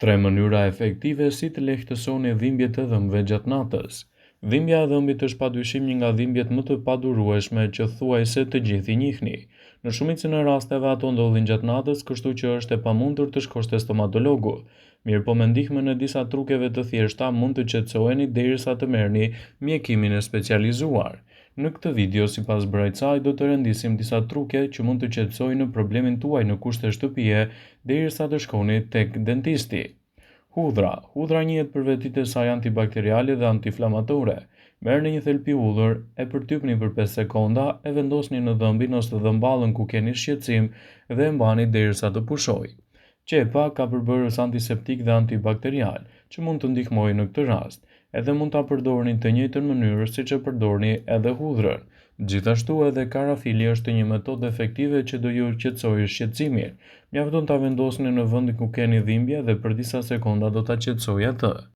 Tre mënyra efektive si të lehtësoni dhimbjet e dhëmbëve gjatë natës. Dhimbja e dhëmbit është padyshim një nga dhimbjet më të padurueshme që thuajse të gjithë i njihni. Në shumicën e rasteve ato ndodhin gjatë natës, kështu që është e pamundur të shkosh te stomatologu. Mirë po me ndihmën e disa trukeve të thjeshta mund të qetësoheni derisa të merrni mjekimin e specializuar. Në këtë video, sipas Brajcaj, do të rendisim disa truke që mund të qetësojnë problemin tuaj në kushte shtëpie derisa të shkoni tek dentisti. Hudhra. Hudhra njihet për vetitë e saj antibakteriale dhe antiinflamatore. Merrni një thelpi hudhër, e përtypni për 5 sekonda, e vendosni në dhëmbin ose dhëmballën ku keni shqetësim dhe e mbani derisa të pushojë. Qepa ka përbërës antiseptik dhe antibakterial, që mund të ndihmojë në këtë rast. Edhe mund ta përdorni të njëjtën mënyrë siç e përdorni edhe hudhrën. Gjithashtu edhe karafili është një metodë efektive që do ju qetësojë shqetësimin. Mjafton ta vendosni në vendin ku keni dhimbje dhe për disa sekonda do ta qetësojë atë.